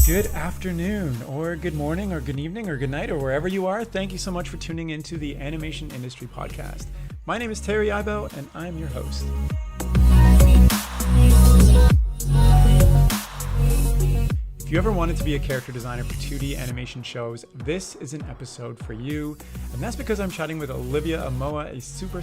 Good afternoon, or good morning, or good evening, or good night, or wherever you are. Thank you so much for tuning into the Animation Industry Podcast. My name is Terry Ibo, and I'm your host. If you ever wanted to be a character designer for 2D animation shows, this is an episode for you. And that's because I'm chatting with Olivia Amoah, a super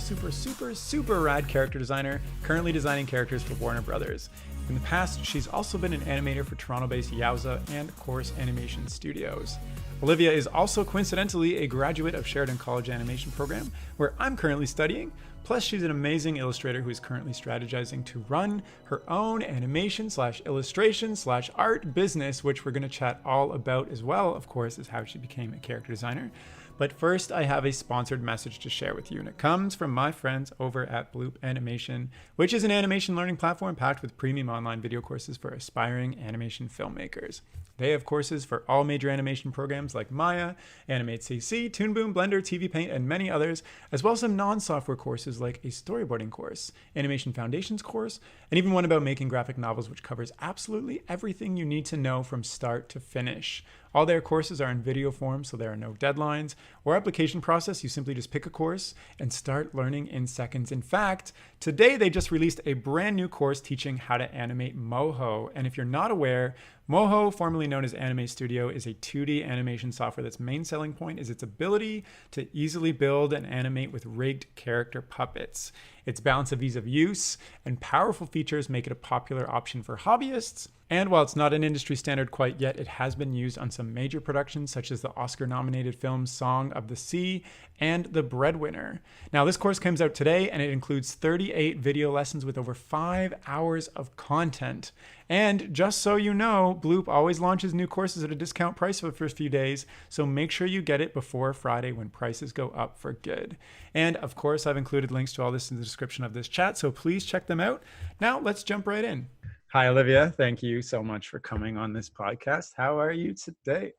rad character designer, currently designing characters for Warner Brothers. In the past, she's also been an animator for Toronto-based Yowza and Chorus Animation Studios. Olivia is also coincidentally a graduate of Sheridan College Animation Program, where I'm currently studying. Plus, she's an amazing illustrator who is currently strategizing to run her own animation/illustration/art business, which we're going to chat all about as well, of course, is how she became a character designer. But first, I have a sponsored message to share with you, and it comes from my friends over at Bloop Animation, which is an animation learning platform packed with premium online video courses for aspiring animation filmmakers. They have courses for all major animation programs like Maya, Animate CC, Toon Boom, Blender, TVPaint, and many others, as well as some non-software courses like a storyboarding course, animation foundations course, and even one about making graphic novels, which covers absolutely everything you need to know from start to finish. All their courses are in video form, so there are no deadlines or application process. You simply just pick a course and start learning in seconds. In fact, today they just released a brand new course teaching how to animate Moho. And if you're not aware, Moho, formerly known as Anime Studio, is a 2D animation software that's main selling point is its ability to easily build and animate with rigged character puppets. Its balance of ease of use and powerful features make it a popular option for hobbyists. And while it's not an industry standard quite yet, it has been used on some major productions such as the Oscar-nominated film Song of the Sea and The Breadwinner. Now, this course comes out today, and it includes 38 video lessons with over 5 hours of content. And just so you know, Bloop always launches new courses at a discount price for the first few days, so make sure you get it before Friday when prices go up for good. And of course, I've included links to all this in the description of this chat, so please check them out. Now, let's jump right in. Hi, Olivia. Thank you so much for coming on this podcast. How are you today?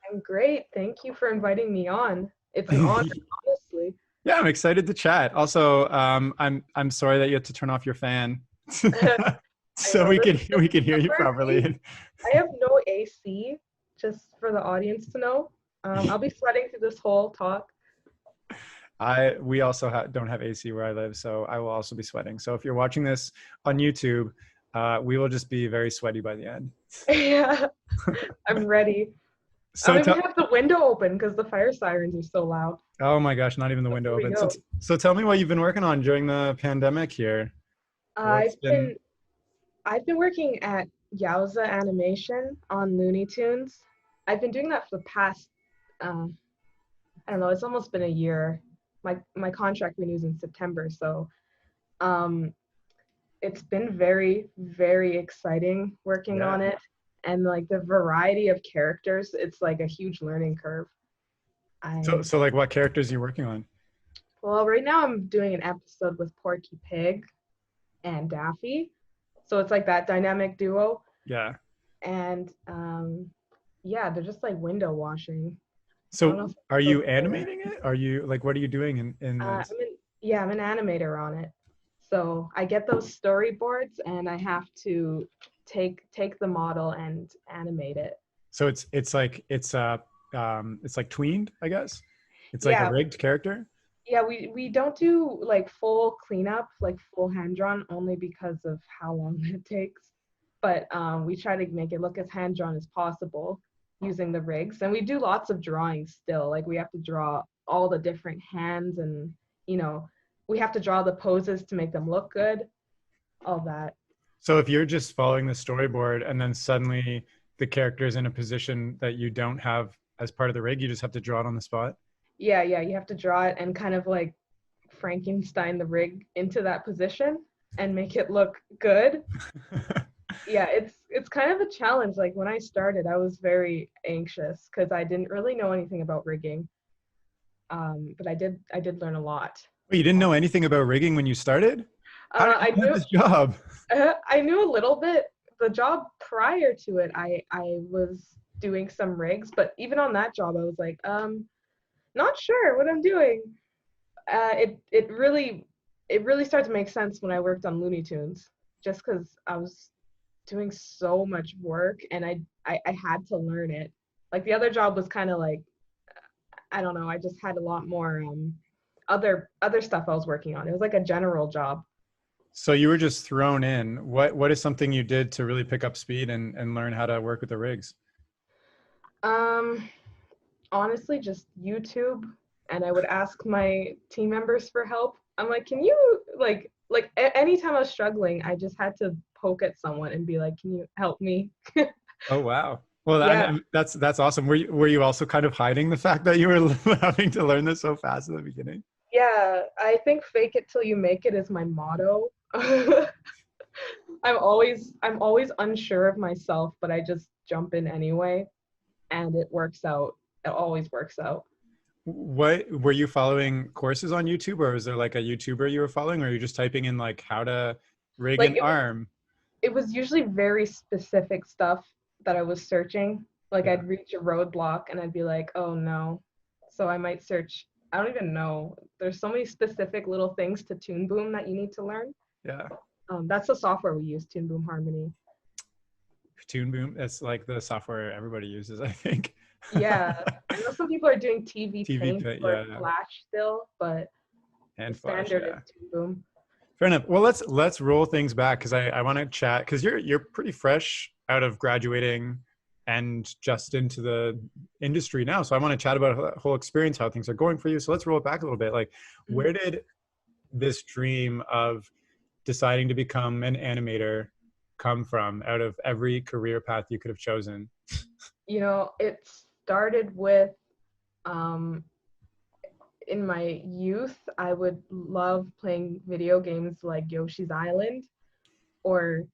I'm great. Thank you for inviting me on. It's an honor, honestly. Yeah, I'm excited to chat. Also, I'm sorry that you had to turn off your fan so we can hear you properly. I have no AC, just for the audience to know. I'll be sweating through this whole talk. We also don't have AC where I live, so I will also be sweating. So if you're watching this on YouTube, we will just be very sweaty by the end. Yeah, I'm ready. So I don't even have the window open because the fire sirens are so loud. Oh my gosh, not even the window open. So tell me what you've been working on during the pandemic here. I've been working at Yowza Animation on Looney Tunes. I've been doing that for the past, I don't know, it's almost been a year. My contract renews in September, so it's been very, very exciting working on it. And like the variety of characters, it's like a huge learning curve. So like what characters are you working on? Well, right now I'm doing an episode with Porky Pig and Daffy. So it's like that dynamic duo. Yeah. And yeah, they're just like window washing. So are you animating it? Are you like, what are you doing in this? I'm an animator on it. So I get those storyboards and I have to take the model and animate it. So it's like tweened, I guess. It's like a rigged character. Yeah, we don't do like full cleanup, like full hand drawn, only because of how long it takes. But we try to make it look as hand drawn as possible using the rigs, and we do lots of drawing still. Like we have to draw all the different hands, and we have to draw the poses to make them look good, all that. So if you're just following the storyboard and then suddenly the character is in a position that you don't have as part of the rig, you just have to draw it on the spot? Yeah, you have to draw it and kind of like Frankenstein the rig into that position and make it look good. Yeah, it's kind of a challenge. Like when I started, I was very anxious because I didn't really know anything about rigging. But I did learn a lot. Wait, you didn't know anything about rigging when you started? How did you get this job? I knew a little bit. The job prior to it, I was doing some rigs, but even on that job, I was like, not sure what I'm doing. It really started to make sense when I worked on Looney Tunes, just because I was doing so much work, and I had to learn it. Like the other job was kind of like, I don't know, I just had a lot more other stuff I was working on. It was like a general job. So you were just thrown in. What is something you did to really pick up speed and learn how to work with the rigs? Um, Honestly, just YouTube, and I would ask my team members for help. I'm like, can you anytime I was struggling, I just had to poke at someone and be like, can you help me? Oh wow. Well, Yeah, that's awesome. Were you also kind of hiding the fact that you were having to learn this so fast at the beginning? yeah. I think fake it till you make it is my motto. I'm always unsure of myself, but I just jump in anyway, and it works out. It always works out. What were you following courses on YouTube, or was there like a YouTuber you were following, or are you just typing in like how to rig Like an arm? it was usually very specific stuff that I was searching. Like Yeah. I'd reach a roadblock and I'd be like, oh no. So I might search, I don't even know. There's so many specific little things to Toon Boom that you need to learn. Yeah. That's the software we use, Toon Boom Harmony. Toon Boom. It's like the software everybody uses, I think. Yeah. I know some people are doing TV TV Paint Paint, or yeah, Flash still, but the and Flash, standard is yeah. Toon Boom. Fair enough. Well, let's roll things back because I want to chat because you're pretty fresh out of graduating and just into the industry now. So I want to chat about the whole experience, how things are going for you. So let's roll it back a little bit. Like, Mhm. where did this dream of deciding to become an animator come from out of every career path you could have chosen? You know, it started with um, in my youth, I would love playing video games like Yoshi's Island or,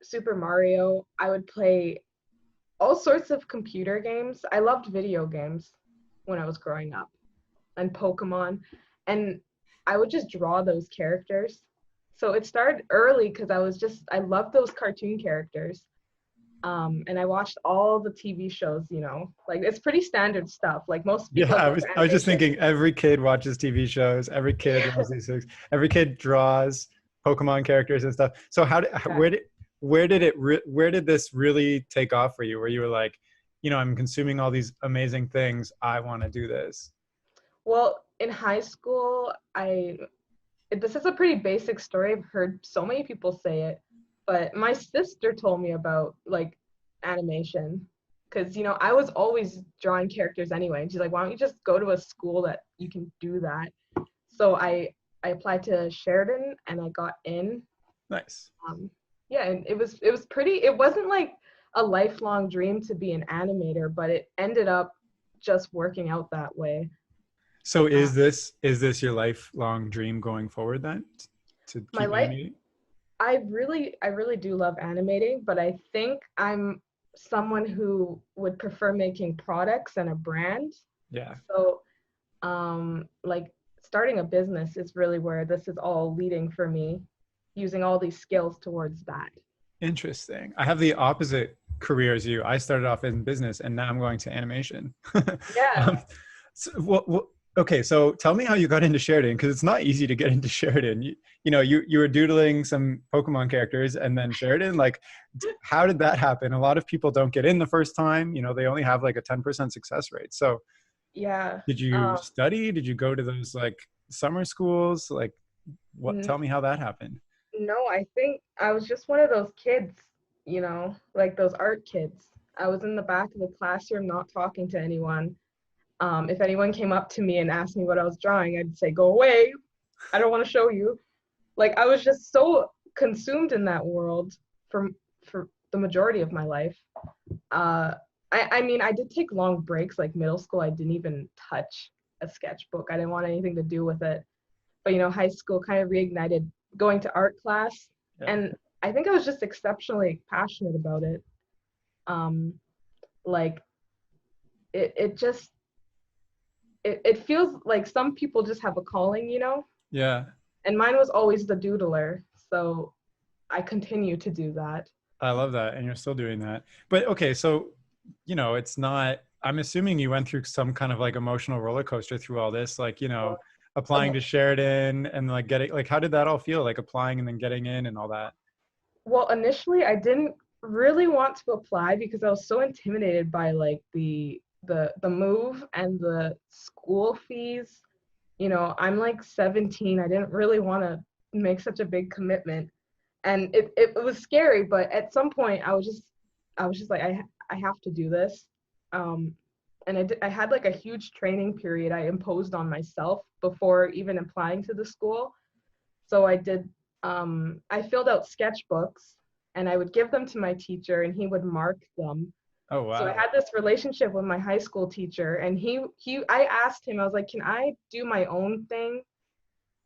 Super Mario. I would play all sorts of computer games. I loved video games when I was growing up and Pokemon. And I would just draw those characters. So it started early because I loved those cartoon characters. And I watched all the TV shows, like it's pretty standard stuff. Like most Yeah, people that I go was into I was just animation. thinking every kid watches TV shows, every kid loves these things, every kid draws Pokemon characters and stuff. So Yeah. where did this really take off for you? Where you were like, I'm consuming all these amazing things. I want to do this. Well, in high school, this is a pretty basic story. I've heard so many people say it, but my sister told me about like animation because I was always drawing characters anyway. And she's like, "Why don't you just go to a school that you can do that?" So I applied to Sheridan and I got in. Nice. Yeah, and it was pretty. It wasn't like a lifelong dream to be an animator, but it ended up just working out that way. So Uh, is this your lifelong dream going forward then? To my keep life animating? I really do love animating, but I think I'm someone who would prefer making products and a brand. Yeah. So, like starting a business is really where this is all leading for me, using all these skills towards that. Interesting. I have the opposite career as you. I started off in business and now I'm going to animation. Yeah. um, okay, so tell me how you got into Sheridan because it's not easy to get into Sheridan. You were doodling some Pokemon characters and then Sheridan. Like, how did that happen? A lot of people don't get in the first time. They only have like a 10% success rate. So, Yeah. did you study? Did you go to those like summer schools? Like, what? n- Tell me how that happened. no, I think I was just one of those kids, like those art kids. I was in the back of the classroom not talking to anyone. If anyone came up to me and asked me what I was drawing, I'd say, "Go away. I don't want to show you." Like I was just so consumed in that world for the majority of my life. Uh, I mean, I did take long breaks, like middle school. I didn't even touch a sketchbook. I didn't want anything to do with it. But high school kind of reignited going to art class, Yeah. and I think I was just exceptionally passionate about it. Um, like it just it feels like some people just have a calling, Yeah. and mine was always the doodler. So I continue to do that. I love that. And you're still doing that. But okay, so, it's not, I'm assuming you went through some kind of like emotional roller coaster through all this, like, applying to Sheridan and like getting, like, how did that all feel? Like applying and then getting in and all that? Well, initially I didn't really want to apply because I was so intimidated by like the move and the school fees. You know, I'm like 17. I didn't really want to make such a big commitment. And it was scary, but at some point I was just like I have to do this. Um and I had like a huge training period I imposed on myself before even applying to the school. So I filled out sketchbooks and I would give them to my teacher and he would mark them. Oh, So I wow. had this relationship with my high school teacher and I asked him, I was like, "Can I do my own thing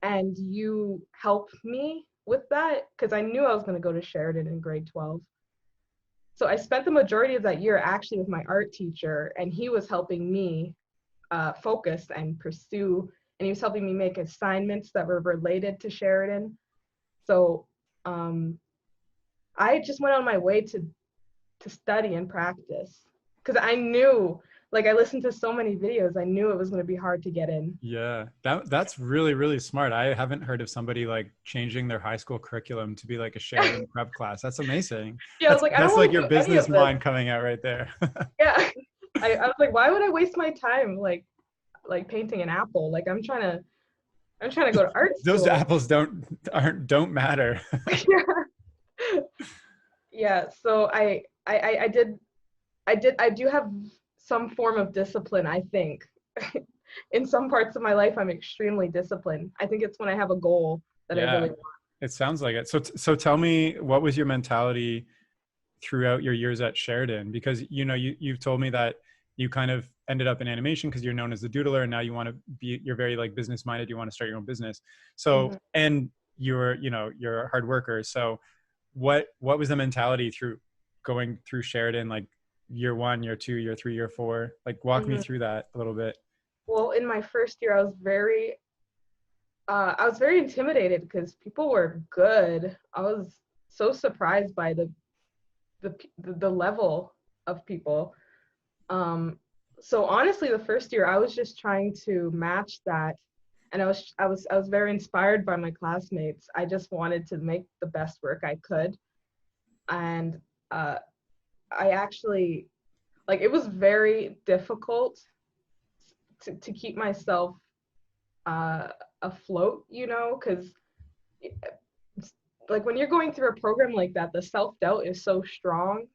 and you help me with that?" Because I knew I was going to go to Sheridan in grade 12. So I spent the majority of that year actually with my art teacher, and he was helping me focus and pursue, and he was helping me make assignments that were related to Sheridan. So um, I just went on my way to study and practice because I knew, like, I listened to so many videos, I knew it was going to be hard to get in. Yeah, that's really, really smart. I haven't heard of somebody like changing their high school curriculum to be like a Sheridan prep class. That's amazing. Yeah, I was like, I don't That's like want to your do any business of this. mind coming out right there. Yeah. I was like, why would I waste my time like painting an apple? Like I'm trying to go to art Those school. apples don't matter. Yeah, so I do have some form of discipline, I think. In some parts of my life, I'm extremely disciplined. I think it's when I have a goal that I Yeah, really want. it sounds like it. So tell me, what was your mentality throughout your years at Sheridan? Because you've told me that you kind of ended up in animation because you're known as the doodler, and now you're very like business minded. You want to start your own business. So Mhm. and you're a hard worker. So what was the mentality through going through Sheridan, like year one, year two, year three, year four? Like walk me Mhm. through that a little bit. Well, in my first year, I was very intimidated because people were good. I was so surprised by the level of people. Um, so honestly, the first year I was just trying to match that, and I was very inspired by my classmates. I just wanted to make the best work I could, and uh, I actually like it was very difficult to keep myself uh, afloat, because like when you're going through a program like that, the self doubt is so strong,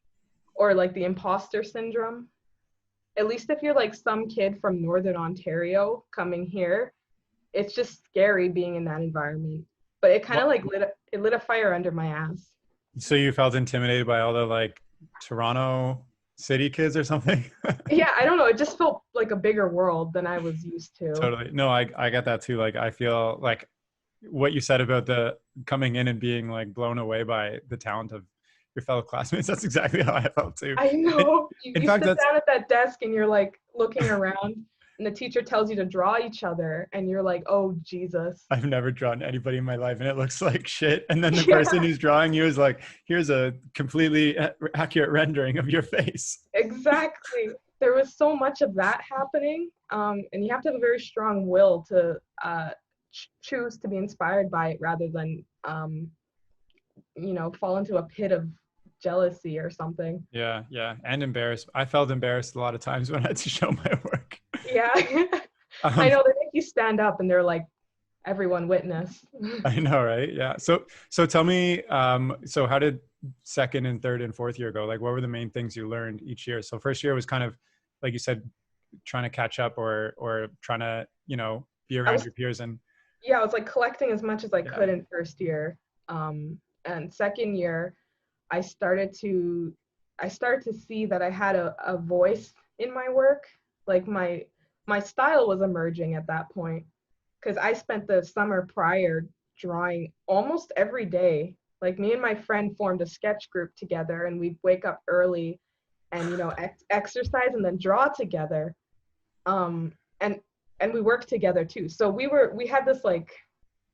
or like the imposter syndrome. At least if you're like some kid from Northern Ontario coming here, it's just scary being in that environment. But it kind of like lit a fire under my ass. So you felt intimidated by all the like Toronto city kids or something? Yeah, I don't know. It just felt like a bigger world than I was used to. Totally. No, I get that too. Like I feel like what you said about the coming in and being like blown away by the talent of your fellow classmates. That's exactly how I felt too. I In, know. You, in you fact, sit that's down at that desk and you're like looking around, and the teacher tells you to draw each other, and you're like, oh, Jesus. I've never drawn anybody in my life and it looks like shit. And then the person Yeah, who's drawing you is like, here's a completely accurate rendering of your face. exactly. There was so much of that happening. And you have to have a very strong will to choose to be inspired by it rather than, fall into a pit of jealousy or something. Yeah, yeah. And embarrassed. I felt embarrassed a lot of times when I had to show my work. Yeah. I Um, know they make you stand up and they're like, everyone witness. I know, right? Yeah. So tell me, so how did second and third and fourth year go? Like, what were the main things you learned each year? So first year was kind of, like you said, trying to catch up or trying to, be I around was your peers and Yeah, I was like collecting as much as I yeah. could in first year. And second year, I started to I started to see that I had a voice in my work. Like my style was emerging at that point because I spent the summer prior drawing almost every day. Like me and my friend formed a sketch group together, and we'd wake up early and exercise and then draw together. Um, and and we worked together too. So we had this like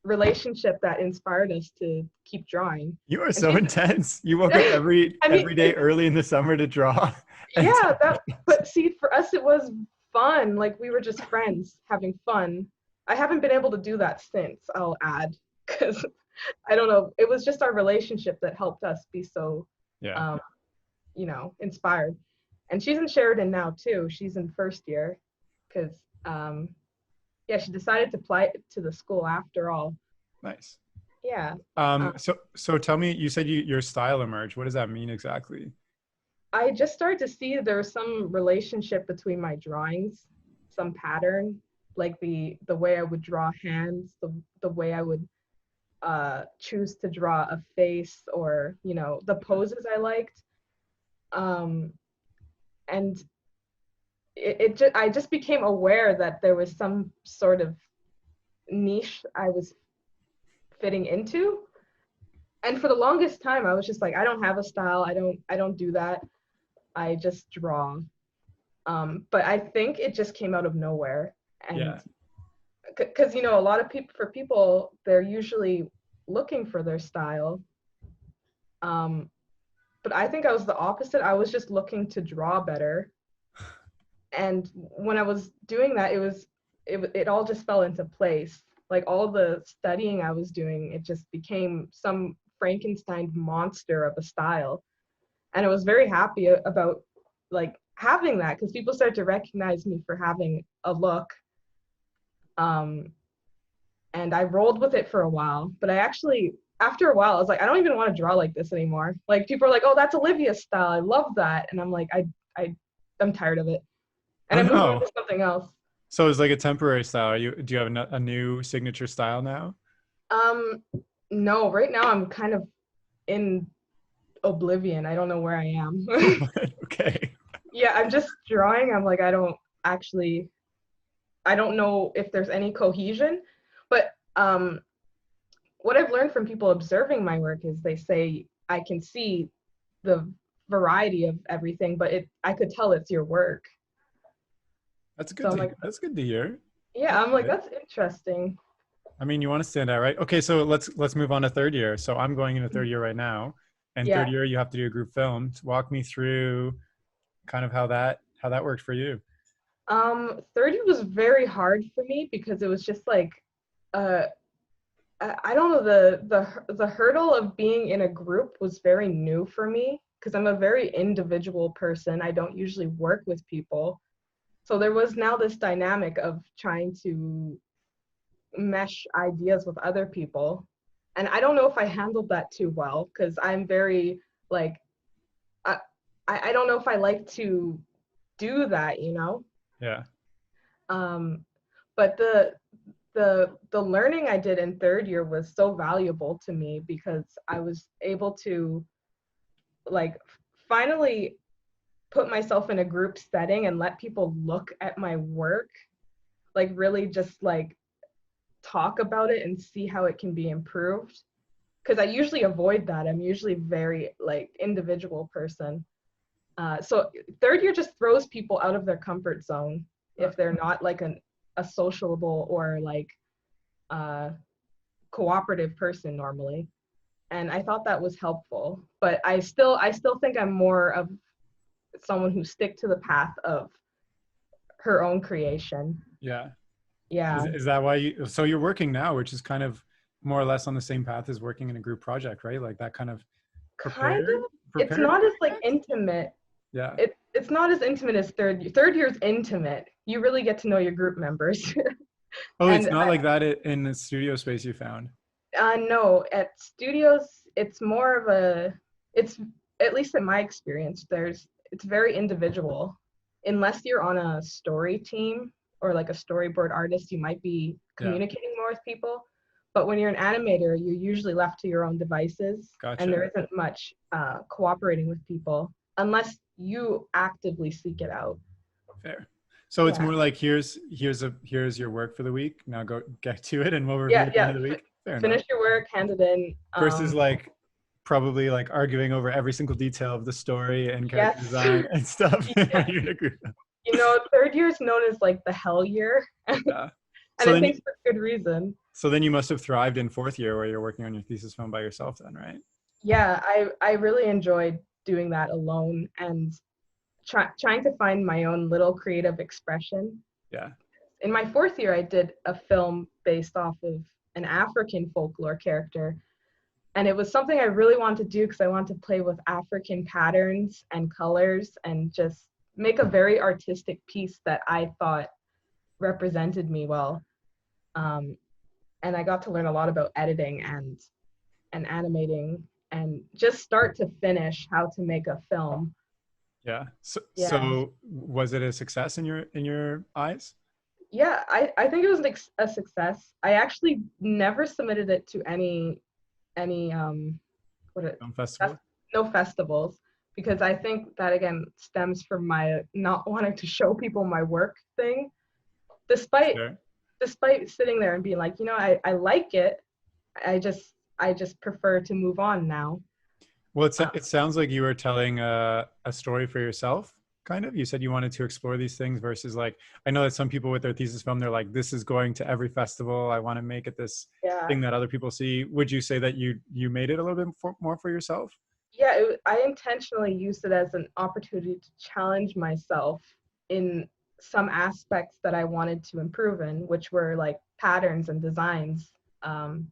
relationship that inspired us to keep drawing. You are And so intense. You woke up every I mean, every day early in the summer to draw. And yeah, but see, for us, it was fun. Like we were just friends having fun. I haven't been able to do that since, I'll add, because I don't know. It was just our relationship that helped us be so, Yeah. um, inspired. And she's in Sheridan now too. She's in first year because, yeah, she decided to apply to the school after all. Nice. Yeah. So tell me, you said your style emerged. What does that mean exactly? I just started to see there was some relationship between my drawings, some pattern, like the way I would draw hands, the way I would choose to draw a face, or the poses I liked. Um, and I just became aware that there was some sort of niche I was fitting into. And for the longest time, I was just like, I don't have a style. I don't do that. I just draw. But I think it just came out of nowhere. And Yeah. because a lot of people, they're usually looking for their style. But I think I was the opposite. I was just looking to draw better. And when I was doing that, it all just fell into place. Like all the studying I was doing, it just became some Frankenstein monster of a style. And I was very happy about like having that, because people started to recognize me for having a look. Um, and I rolled with it for a while, but I actually, after a while, I was like, I don't even want to draw like this anymore. Like people are like, oh, that's Olivia's style. I love that. And I'm like, I'm tired of it. And Oh I moved on no. to something else. So it's like a temporary style. Do you have a new signature style now? Um, no, right now I'm kind of in oblivion. I don't know where I am. Okay. Yeah, I'm just drawing. I'm like, I don't know if there's any cohesion, but what I've learned from people observing my work is they say I can see the variety of everything, but I could tell it's your work. That's So good I'm to like, that's good to hear. yeah, I'm like, Okay. that's interesting. I mean, you want to stand out, right? Okay, so let's move on to third year. So I'm going into third year right now, and third Yeah. year you have to do a group film. Walk me through kind of how that worked for you. Third year was very hard for me because it was just like, uh, I don't know, the hurdle of being in a group was very new for me because I'm a very individual person. I don't usually work with people. So there was now this dynamic of trying to mesh ideas with other people. And I don't know if I handled that too well because I'm very like, I, I don't know if I like to do that. Yeah. Um, but the learning I did in third year was so valuable to me because I was able to like finally put myself in a group setting and let people look at my work, like really just like talk about it and see how it can be improved, because I usually avoid that. I'm usually very like individual person. So third year just throws people out of their comfort zone if they're not like a sociable or like cooperative person normally. And I thought that was helpful, but I still think I'm more of someone who stick to the path of her own creation. Yeah. Yeah, Is that why so you're working now, which is kind of more or less on the same path as working in a group project, right? Like that kind of kind of. It's prepared not you as for like that? intimate. Yeah. It's not as intimate as third year. Third year's intimate. You really get to know your group members. Oh, it's And not like that in the studio space you found. no, at studios, it's more of it's, at least in my experience, it's very individual. Unless you're on a story team or like a storyboard artist, you might be Yeah. communicating more with people. But when you're an animator, you're usually left to your own devices, and Gotcha. there isn't much cooperating with people unless you actively seek it out. Fair. So it's Yeah, more like here's your work for the week. Now go get to it and we'll review yeah, at the end yeah. of the week. Fair enough. Finish your work, hand it in. Versus like probably like arguing over every single detail of the story and character Yes. design and stuff when Yeah. you're in a group. Third year is known as like the hell year, and Yeah. So I then think for good reason. so then you must have thrived in fourth year where you're working on your thesis film by yourself then, right? Yeah, I really enjoyed doing that alone and trying to find my own little creative expression. Yeah. In my fourth year, I did a film based off of an African folklore character, And it was something I really wanted to do because I wanted to play with African patterns and colors and just make a very artistic piece that I thought represented me well. Um, and I got to learn a lot about editing and animating and just start to finish how to make a film. Yeah. So, Yeah. so was it a success in your eyes? Yeah, I think it was a success. I actually never submitted it to any what it Film fest, festival? no festivals because I think that again stems from my not wanting to show people my work thing. Despite Sure. despite sitting there and being like, I like it. I just prefer to move on now. Well, Uh, it sounds like you were telling a story for yourself, kind of. You said you wanted to explore these things versus like, I know that some people with their thesis film, they're like, this is going to every festival. I want to make it this yeah. thing that other people see. Would you say that you made it a little bit more for yourself? Yeah, I intentionally used it as an opportunity to challenge myself in some aspects that I wanted to improve in, which were like patterns and designs, um,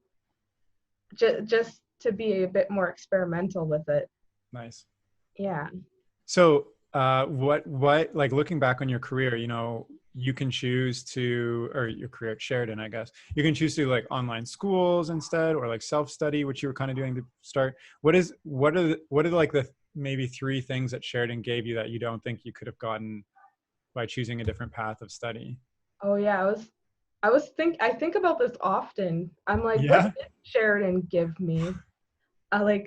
just to be a bit more experimental with it. Nice. Yeah. So, what, like looking back on your career, you can choose to, or your career at Sheridan, I guess, you can choose to like online schools instead, or like self-study, which you were kind of doing to start. What are like the maybe three things that Sheridan gave you that you don't think you could have gotten by choosing a different path of study? Oh yeah, I think about this often. I'm like, what Yeah. did Sheridan give me? I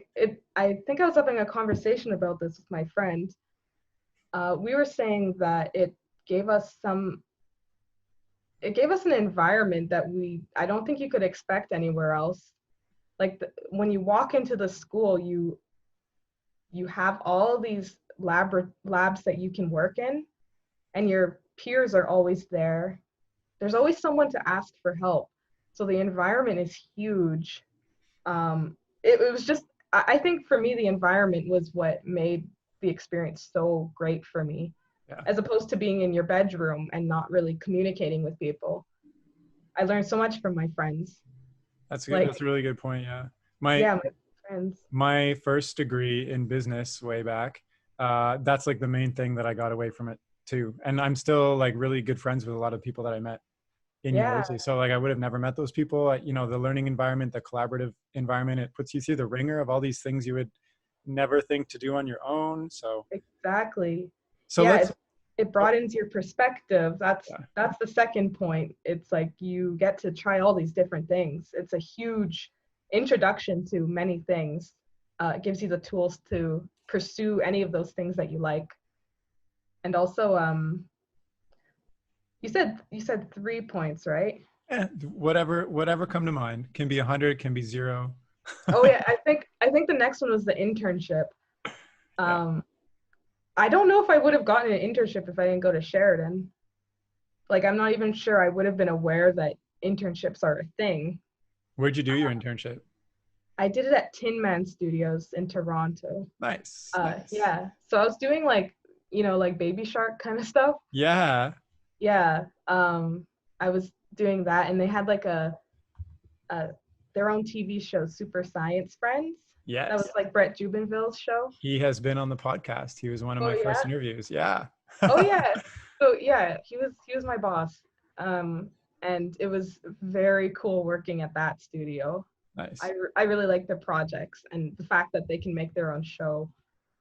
think I was having a conversation about this with my friend. We were saying that gave us some it gave us an environment that I don't think you could expect anywhere else. Like when you walk into the school, you have all these labs that you can work in, and your peers are always there. There's always someone to ask for help. So the environment is huge. It was just I think for me the environment was what made the experience so great for me, Yeah. as opposed to being in your bedroom and not really communicating with people. I learned so much from my friends. That's good. Like, That's a really good point. Yeah. My yeah, my friends. my first degree in business way back, that's like the main thing that I got away from it too. And I'm still like really good friends with a lot of people that I met in Yeah, university. So like I would have never met those people. The learning environment, the collaborative environment, it puts you through the ringer of all these things you would never think to do on your own. exactly. So Yeah, let's. it Oh, broadens your perspective. yeah. That's the second point. It's like you get to try all these different things. It's a huge introduction to many things. It gives you the tools to pursue any of those things that you like. And also, you said 3 points, right? Whatever come to mind. Can be 100, can be zero. Oh yeah, I think the next one was the internship. Yeah. Um, I don't know if I would have gotten an internship if I didn't go to Sheridan. Like, I'm not even sure I would have been aware that internships are a thing. Where'd you do your internship? I did it at Tin Man Studios in Toronto. Nice. Nice. Yeah. So I was doing like Baby Shark kind of stuff. Yeah. Yeah. I was doing that, and they had like a their own TV show, Super Science Friends. That was Yes. like Brett Jubinville's show. He has been on the podcast. He was one of Oh my first yeah. interviews. Yeah. Oh yeah. So yeah, he was my boss. Um, and it was very cool working at that studio. Nice. I really like their projects and the fact that they can make their own show.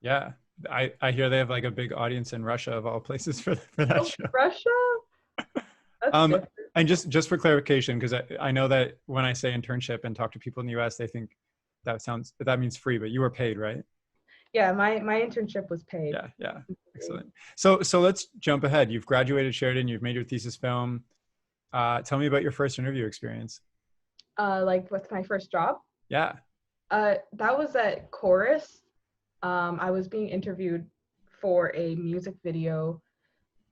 Yeah. I hear they have like a big audience in Russia of all places for that Oh, show. Russia? That's Um, different. and just for clarification, because I know that when I say internship and talk to people in the US, they think that means free, but you were paid, right? Yeah, my internship was paid. Yeah, yeah. Excellent. So let's jump ahead. You've graduated Sheridan, you've made your thesis film. Tell me about your first interview experience. Like with my first job. Yeah. That was at Chorus. I was being interviewed for a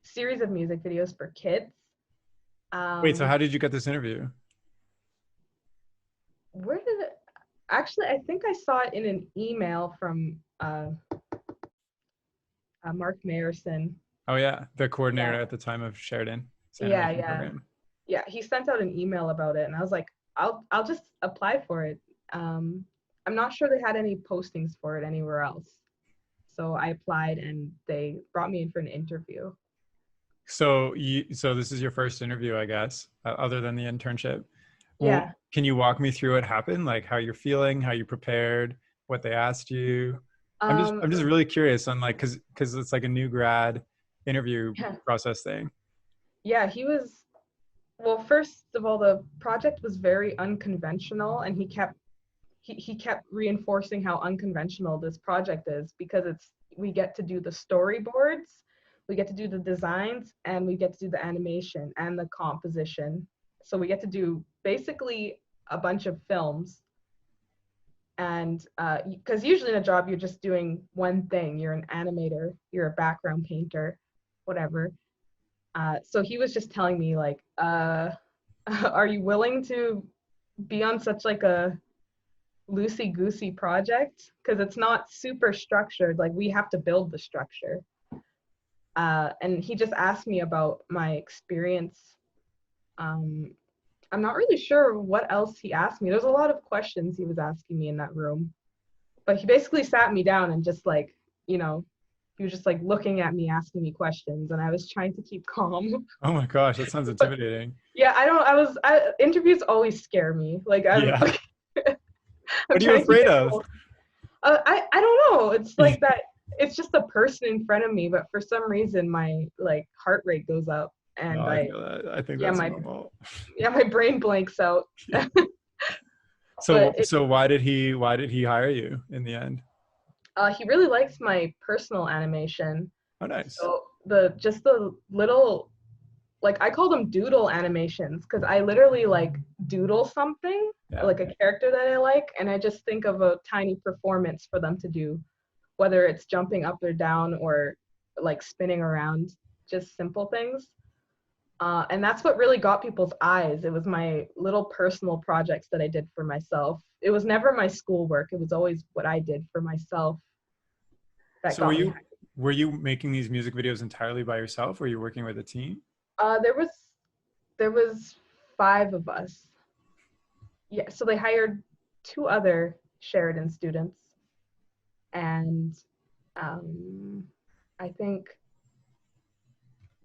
series of music videos for kids. Wait, so how did you get this interview? Where did it actually? I think I saw it in an email from Mark Mayerson. Oh yeah, the coordinator Yeah, at the time of Sheridan yeah, animation yeah, program. yeah. He sent out an email about it, and I was like, I'll just apply for it. I'm not sure they had any postings for it anywhere else. So I applied and they brought me in for an interview. So this is your first interview, I guess, other than the internship. Well, Yeah. can you walk me through what happened? Like how you're feeling, how you prepared, what they asked you? Um, I'm just really curious on like because it's like a new grad interview yeah, process thing. yeah, he was, well, first of all, the project was very unconventional and he kept reinforcing how unconventional this project is because we get to do the storyboards, we get to do the designs, and we get to do the animation and the composition. So we get to do basically a bunch of films. And because usually in a job you're just doing one thing, you're an animator, you're a background painter, whatever. So he was just telling me like, are you willing to be on such like a loosey goosey project, because it's not super structured, like we have to build the structure. And he just asked me about my experience. um, I'm not really sure what else he asked me. There's a lot of questions he was asking me in that room, but he basically sat me down and just like, you know, he was just like looking at me asking me questions and I was trying to keep calm. Oh my gosh, that sounds But intimidating. yeah, interviews always scare me, like I'm Yeah. I'm What are you trying to keep afraid it of? cool. I don't know. It's like that. It's just a person in front of me, but for some reason my like heart rate goes up, No, and I feel that. I think yeah that's my normal. yeah my brain blanks out. So But why did he hire you in the end? he really likes my personal animation. Oh, nice. So the little, like I call them doodle animations because I literally like doodle something Yeah. like a character that I like, and I just think of a tiny performance for them to do, whether it's jumping up or down or like spinning around, just simple things. And that's what really got people's eyes. It was my little personal projects that I did for myself. It was never my schoolwork. It was always what I did for myself that So were got me. you were you making these music videos entirely by yourself, or were you working with a team? There was 5 of us. Yeah, so they hired 2 other Sheridan students, and um, I think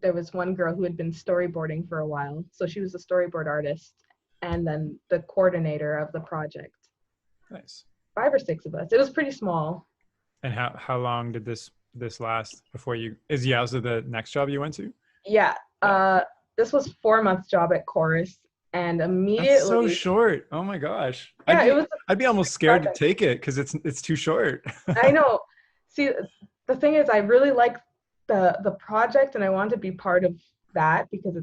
there was one girl who had been storyboarding for a while, so she was a storyboard artist, and then the coordinator of the project. Nice. 5 or 6 of us. It was pretty small. And how long did this last before you is Yowza the next job you went to? Yeah. Yeah. This was 4 months job at Chorus, and That's so immediately, short. Oh my gosh. I'd yeah, it be was I'd be a almost big scared to project. take it because it's too short. I know. See, the thing is, I really like the project, and I want to be part of that because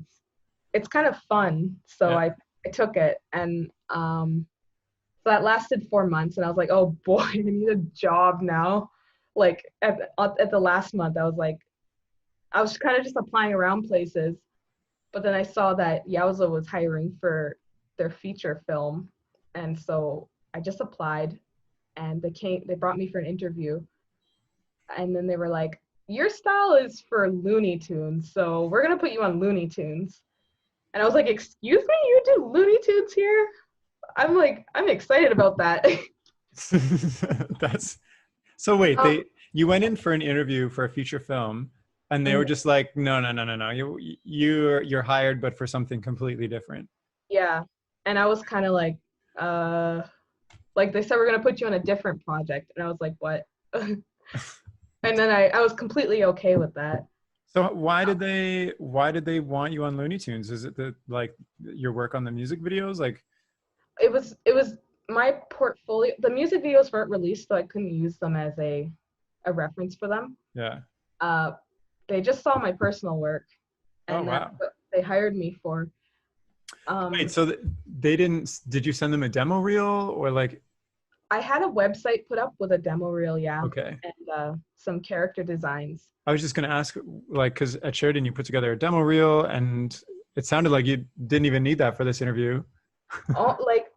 it's kind of fun. So Yeah. I took it, and so that lasted 4 months, and I was like, oh boy, I need a job now. Like at the last month, I was kind of just applying around places, but then I saw that Yowza was hiring for their feature film, and so I just applied, and they brought me for an interview, and then they were like, your style is for Looney Tunes, so we're gonna put you on Looney Tunes. And I was like, excuse me, you do Looney Tunes here? I'm like, I'm excited about that. That's so wait, um, you went in for an interview for a feature film and they were mhm, just like, no, no, no, no, no. You're hired, but for something completely different. yeah, and I was kind of like they said we're gonna put you on a different project, and I was like, what? And then I was completely okay with that. So why did they want you on Looney Tunes? Is it the like your work on the music videos? Like, It was my portfolio. The music videos weren't released, so I couldn't use them as a reference for them. yeah. Uh, they just saw my personal work, Oh and that's wow. what they hired me for. Wait, Um, so they didn't, did you send them a demo reel or like, I had a website put up with a demo reel, yeah, okay. and some character designs. I was just going to ask, like, because at Sheridan you put together a demo reel, and it sounded like you didn't even need that for this interview. All like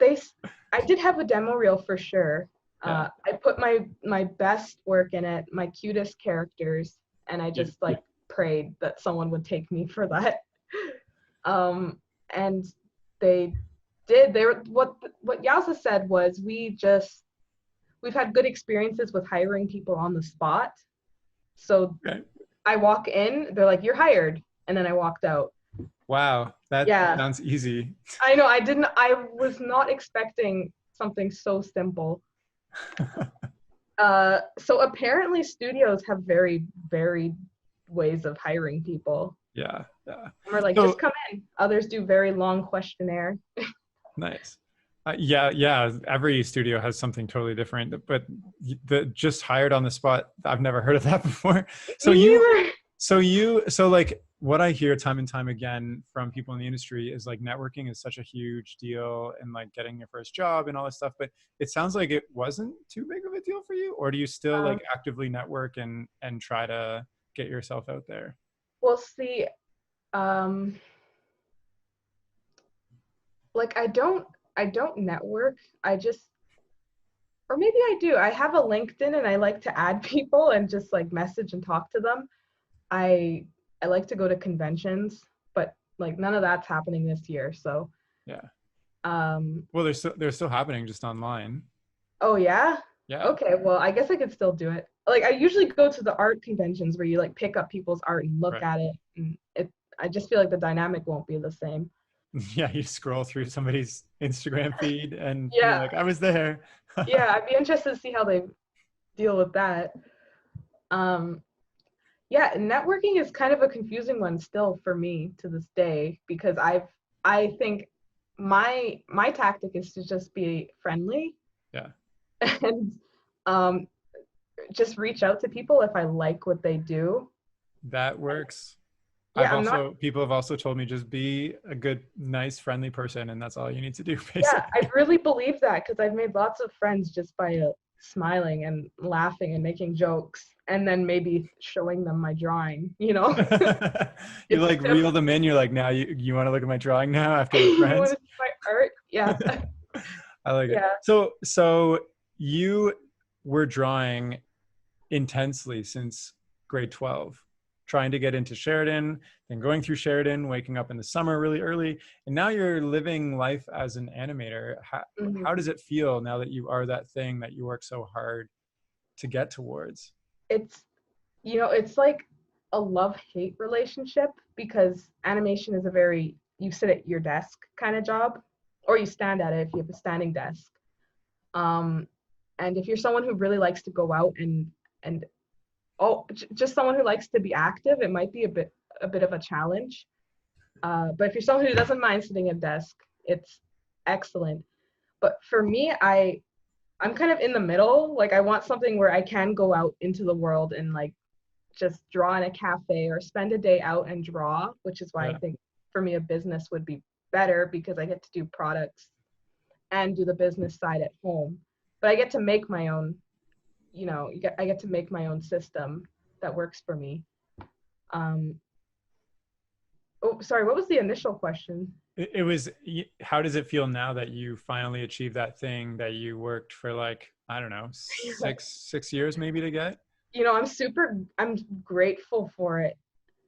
I did have a demo reel for sure. Yeah. I put my best work in it, my cutest characters, and I You- just like prayed that someone would take me for that. And they did. They were what Yasa said was, we just we've had good experiences with hiring people on the spot. So Okay. I walk in, they're like, "You're hired," and then I walked out. Wow, that Yeah, sounds easy. I know. I was not expecting something so simple. So apparently studios have very varied ways of hiring people. Yeah, yeah. And we're like, just So come in. Others do very long questionnaire. nice. Yeah, yeah. Every studio has something totally different, but the just hired on the spot, I've never heard of that before. So Me you, neither. so like what I hear time and time again from people in the industry is like networking is such a huge deal and like getting your first job and all this stuff. But it sounds like it wasn't too big of a deal for you, or do you still Um, like actively network and try to get yourself out there? we'll see. Um, like I don't network. I just, or maybe I do. I have a LinkedIn and I like to add people and just like message and talk to them. I I like to go to conventions, but like none of that's happening this year. So Yeah. um Well, they're still happening just online. oh yeah. Yeah. Okay, well I guess I could still do it. Like I usually go to the art conventions where you like pick up people's art and look Right. at it, and it I just feel like the dynamic won't be the same. Yeah, you scroll through somebody's Instagram feed and you're Yeah, like, I was there. yeah, I'd be interested to see how they deal with that. Um yeah, networking is kind of a confusing one still for me to this day because I think my tactic is to just be friendly Yeah, and um just reach out to people if I like what they do. that works. Yeah, I'm not. People have also told me just be a good, nice, friendly person, and that's all you need to do, Yeah, basically. I really believe that because I've made lots of friends just by smiling and laughing and making jokes and then maybe showing them my drawing, you know? You It's like just, reel them in. You're like, now you want to look at my drawing now after we're you want friends? to see my art? Yeah. I like it. Yeah. So you were drawing intensely since grade 12, trying to get into Sheridan, then going through Sheridan, waking up in the summer really early, and now you're living life as an animator. How Mhm. does it feel now that you are that thing that you work so hard to get towards? It's, it's like a love-hate relationship because animation is a very, you sit at your desk kind of job, or you stand at it if you have a standing desk. Um, and if you're someone who really likes to go out and just someone who likes to be active, it might be a bit of a challenge. But if you're someone who doesn't mind sitting at a desk, it's excellent. But for me, I'm kind of in the middle. Like I want something where I can go out into the world and like just draw in a cafe or spend a day out and draw, which is why I Yeah, think for me a business would be better because I get to do products and do the business side at home. But I get to make my own, I get to make my own system that works for me. Um, oh, sorry, what was the initial question? it was. How does it feel now that you finally achieved that thing that you worked for like, I don't know, six years maybe to get? I'm grateful for it.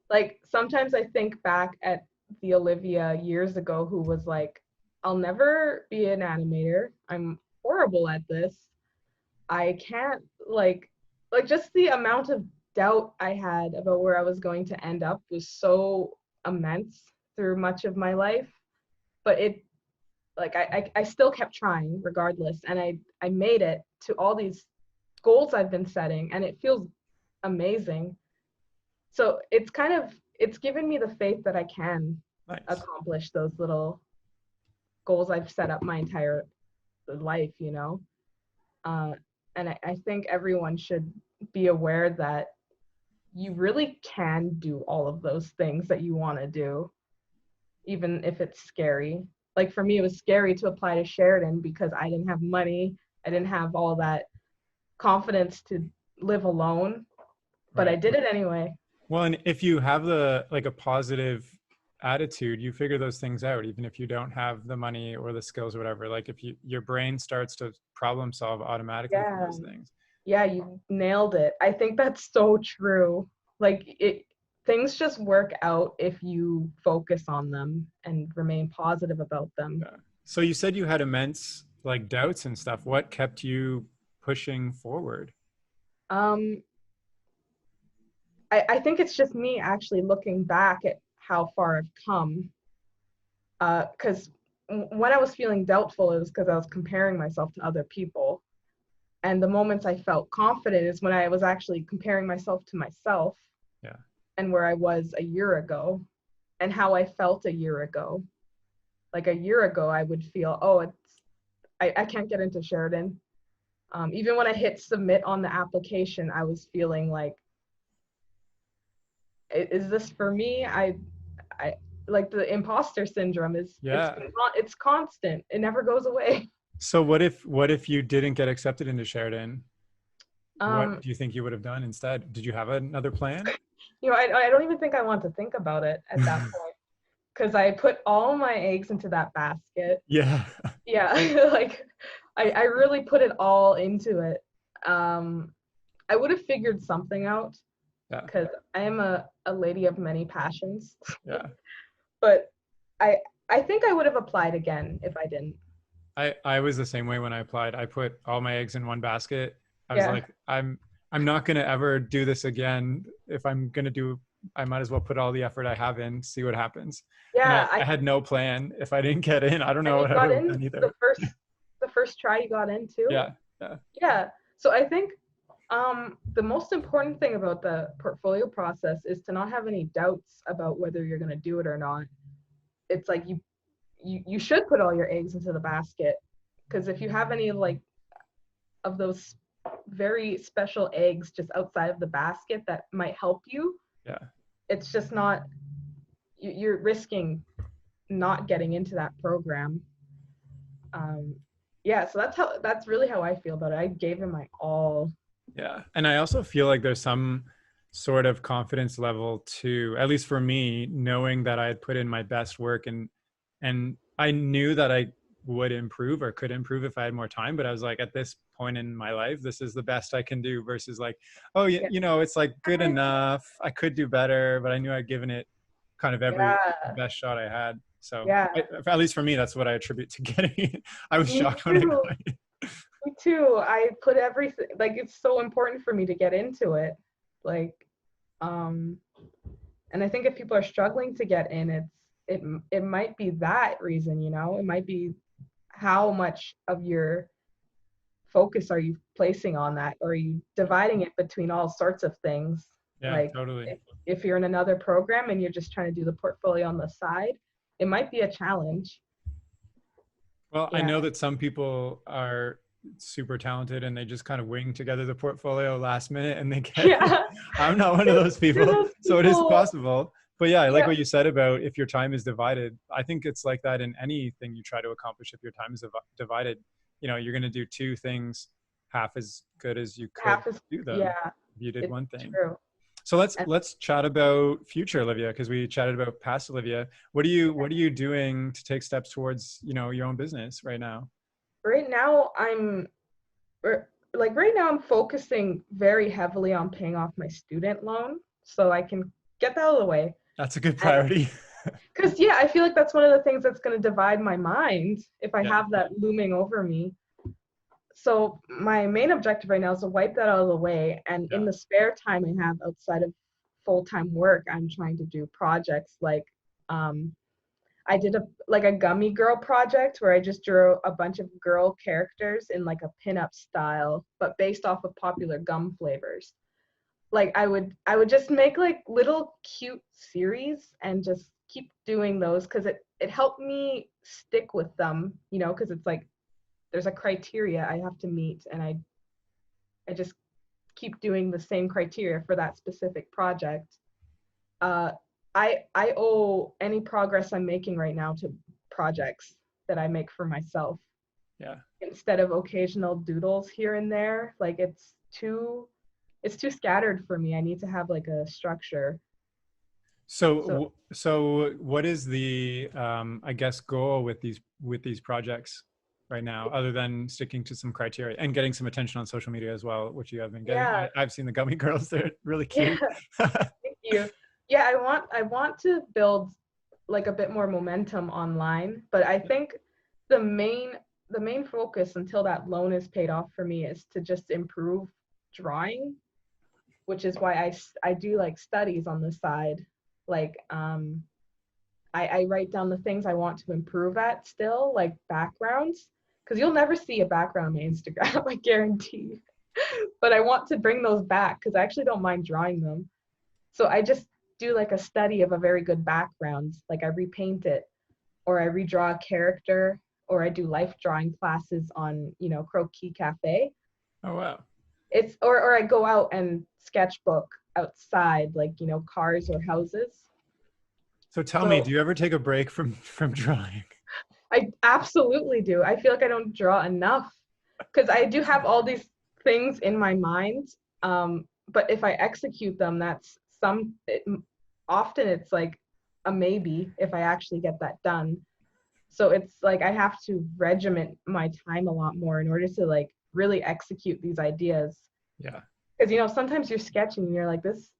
Like sometimes I think back at the Olivia years ago who was like, I'll never be an animator. I'm horrible at this. I can't like just the amount of doubt I had about where I was going to end up was so immense through much of my life. But it like I still kept trying regardless. And I made it to all these goals I've been setting and it feels amazing. So it's given me the faith that I can Nice. accomplish those little goals I've set up my entire life, Uh, and I think everyone should be aware that you really can do all of those things that you want to do, even if it's scary. Like for me, it was scary to apply to Sheridan because I didn't have money. I didn't have all that confidence to live alone, but I Right. did it anyway. Well, and if you have the like a positive attitude, you figure those things out, even if you don't have the money or the skills or whatever. Like if your brain starts to problem solve automatically for Yeah. those things. Yeah, you nailed it. I think that's so true. Like things just work out if you focus on them and remain positive about them. Yeah. So you said you had immense like doubts and stuff. What kept you pushing forward? Um, I think it's just me actually looking back at how far I've come. Because when I was feeling doubtful, it was because I was comparing myself to other people. And the moments I felt confident is when I was actually comparing myself to myself Yeah. and where I was a year ago and how I felt a year ago. Like a year ago, I would feel, oh, I can't get into Sheridan. Even when I hit submit on the application, I was feeling like, is this for me? I like the imposter syndrome is Yeah. it's constant. It never goes away. So what if you didn't get accepted into Sheridan? What Um, do you think you would have done instead? Did you have another plan? I don't even think I want to think about it at that point because I put all my eggs into that basket. Yeah. Yeah, like I really put it all into it. I would have figured something out Yeah. because I am a lady of many passions. Yeah. But I I think I would have applied again if I didn't. I was the same way when I applied. I put all my eggs in one basket. I was Yeah. like, I'm not gonna ever do this again. If I'm gonna do, I might as well put all the effort I have in, see what happens. And Yeah, I had no plan. If I didn't get in, I don't and know you what I got would have in done either. the first try you got in too. Yeah. Yeah. Yeah. So I think the most important thing about the portfolio process is to not have any doubts about whether you're going to do it or not. It's like you should put all your eggs into the basket because if you have any like of those very special eggs just outside of the basket that might help you, Yeah. it's just not you're risking not getting into that program. Um, yeah, so that's really how I feel about it. I gave him my all. Yeah. And I also feel like there's some sort of confidence level to, at least for me, knowing that I had put in my best work, and I knew that I would improve or could improve if I had more time. But I was like, at this point in my life, this is the best I can do versus like, oh, yeah, Yeah, it's like good enough. I could do better, but I knew I'd given it kind of every yeah, best shot I had. So yeah. at least for me, that's what I attribute to getting it. I was Me shocked when I too. got it. Me too. I put everything like it's so important for me to get into it. Like, um, and I think if people are struggling to get in, it it might be that reason, you know? It might be how much of your focus are you placing on that, or are you dividing it between all sorts of things? Yeah, Like totally. if you're in another program and you're just trying to do the portfolio on the side, it might be a challenge. Well, I Yeah. know that some people are super talented and they just kind of wing together the portfolio last minute and they get it. Yeah. I'm not one of You're, those you're people. those So it is people. possible. But yeah, I like Yeah. what you said about if your time is divided. I think it's like that in anything you try to accomplish. If your time is divided, you're going to do two things half as good as you could Half is, do them yeah, if you did it's one thing. true. So let's And let's chat about future Olivia, because we chatted about past Olivia. What are you doing to take steps towards, your own business right now? right now right now I'm focusing very heavily on paying off my student loan so I can get that out of the way. That's a good And priority. because yeah, I feel like that's one of the things that's going to divide my mind if I Yeah. have that looming over me. So my main objective right now is to wipe that out of the way. And in Yeah. the spare time I have outside of full-time work, I'm trying to do projects like um, I did a gummy girl project where I just drew a bunch of girl characters in like a pinup style, but based off of popular gum flavors. Like I would just make like little cute series and just keep doing those because it helped me stick with them, because it's like there's a criteria I have to meet and I just keep doing the same criteria for that specific project. uh, I owe any progress I'm making right now to projects that I make for myself Yeah. instead of occasional doodles here and there. Like it's too scattered for me. I need to have like a structure. So So what is the I guess goal with these projects right now, other than sticking to some criteria and getting some attention on social media as well, which you have been getting? yeah, I've seen the gummy girls; they're really yeah, cute. thank you. Yeah, I want to build like a bit more momentum online, but I think the main the main focus until that loan is paid off for me is to just improve drawing, which is why I do like studies on the side. Like I write down the things I want to improve at still, like backgrounds, because you'll never see a background on my Instagram, I guarantee. But I want to bring those back because I actually don't mind drawing them. So I just do like a study of a very good background. Like I repaint it, or I redraw a character, or I do life drawing classes on, Croquis Cafe. Oh, wow. It's or I go out and sketchbook outside, like, cars or houses. So tell me, So do you ever take a break from drawing? I absolutely do. I feel like I don't draw enough because I do have all these things in my mind. But if I execute them, often it's like a maybe if I actually get that done. So it's like I have to regiment my time a lot more in order to like really execute these ideas. Yeah. Because sometimes you're sketching and you're like this,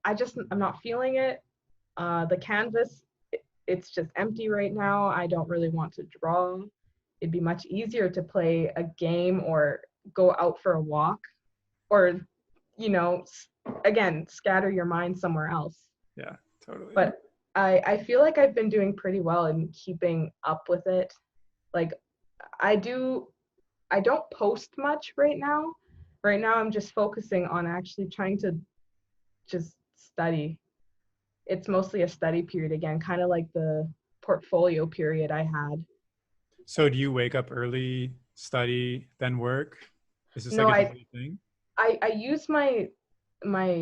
I'm not feeling it. The canvas, it's just empty right now. I don't really want to draw. It'd be much easier to play a game or go out for a walk, or again, scatter your mind somewhere else. Yeah, totally. But I feel like I've been doing pretty well in keeping up with it. Like I don't post much right now. Right now I'm just focusing on actually trying to just study. It's mostly a study period again, kind of like the portfolio period I had. So do you wake up early, study, then work? Is this No, like a I daily thing? I use my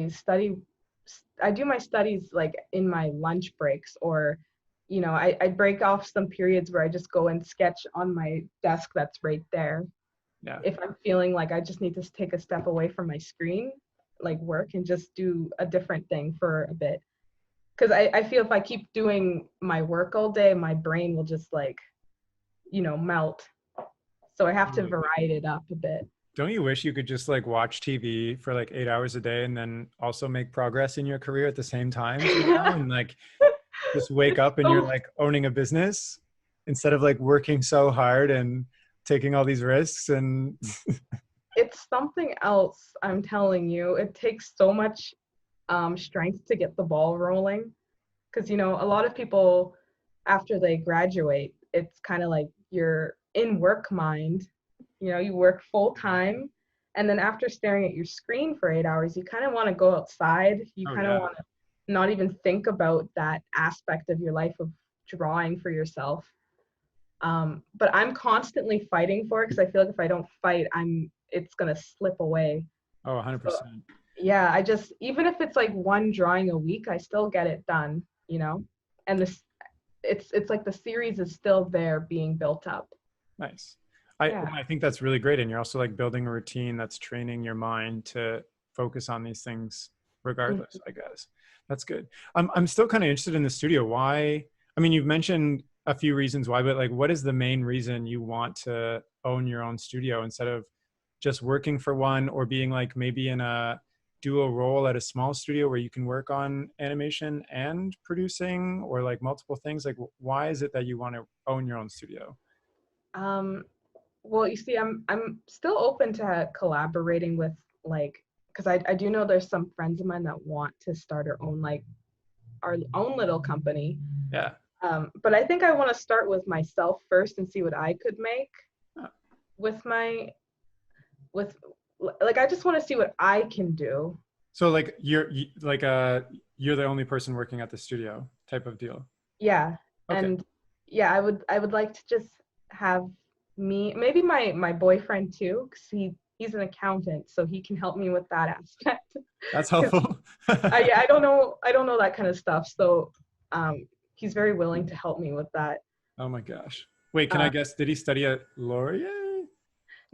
study. I do my studies like in my lunch breaks, or I break off some periods where I just go and sketch on my desk that's right there. Yeah. If I'm feeling like I just need to take a step away from my screen, like work, and just do a different thing for a bit. Because I feel if I keep doing my work all day, my brain will just like, melt. So I have to Totally. variety it up a bit. Don't you wish you could just like watch TV for like 8 hours a day and then also make progress in your career at the same time somehow? And like just wake It's up and you're so like owning a business instead of like working so hard and taking all these risks and it's something else, I'm telling you. It takes so much strength to get the ball rolling. Because, a lot of people, after they graduate, it's kind of like you're in work mind. You work full time. And then after staring at your screen for 8 hours, you kind of want to go outside. You oh kind of yeah. want to not even think about that aspect of your life of drawing for yourself. But I'm constantly fighting for it because I feel like if I don't fight, it's gonna slip away. Oh, So 100%. yeah, I just, even if it's like one drawing a week, I still get it done. And it's like the series is still there being built up. Nice. Yeah. I think that's really great. And you're also like building a routine that's training your mind to focus on these things regardless, Mhm. I guess. That's good. I'm still kind of interested in the studio. Why? I mean, you've mentioned a few reasons why, but like, what is the main reason you want to own your own studio instead of just working for one or being like maybe in a dual role at a small studio where you can work on animation and producing or like multiple things? Like, why is it that you want to own your own studio? Um, well, you see, I'm still open to collaborating with, like, because I do know there's some friends of mine that want to start our own little company. Yeah. But I think I want to start with myself first and see what I could make with with like I just want to see what I can do. So like you're the only person working at the studio type of deal. Yeah. Okay. And yeah, I would like to just have maybe my boyfriend too, because he's an accountant, so he can help me with that aspect. That's Because helpful. yeah, I don't know that kind of stuff. So he's very willing to help me with that. Oh my gosh. Wait, can I Uh, guess? Did he study at Laurier?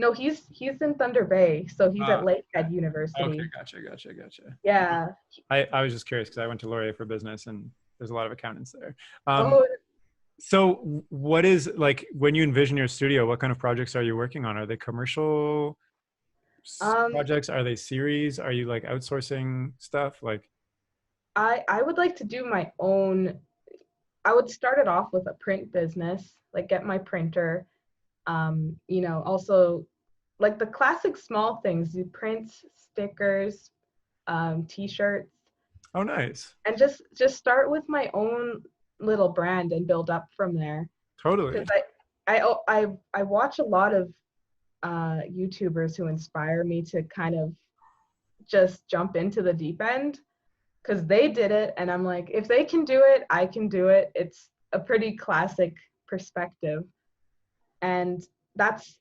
no, he's in Thunder Bay, so he's at Okay. Lakehead Okay, University. gotcha. Yeah. I was just curious because I went to Laurier for business and there's a lot of accountants there. Um, Oh, so what is like when you envision your studio, what kind of projects are you working on? Are they commercial um, projects? Are they series? Are you like outsourcing stuff? Like, I would like to do my own. I would start it off with a print business, like get my printer You know, also like the classic small things, you print stickers, t-shirts, Oh, nice. and just start with my own little brand and build up from there. Totally. Because I watch a lot of YouTubers who inspire me to kind of just jump into the deep end because they did it, and I'm like, if they can do it, I can do it. It's a pretty classic perspective, and that's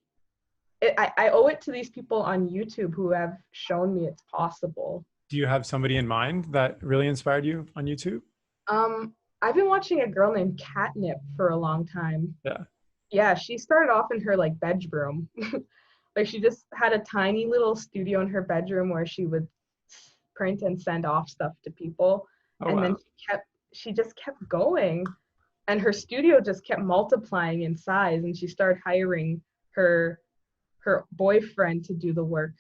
it. I owe it to these people on YouTube who have shown me it's possible. Do you have somebody in mind that really inspired you on YouTube? I've been watching a girl named Catnip for a long time. Yeah. Yeah, she started off in her like bedroom. Like she just had a tiny little studio in her bedroom where she would print and send off stuff to people. Oh, And then wow. she just kept going, and her studio just kept multiplying in size, and she started hiring her her boyfriend to do the work,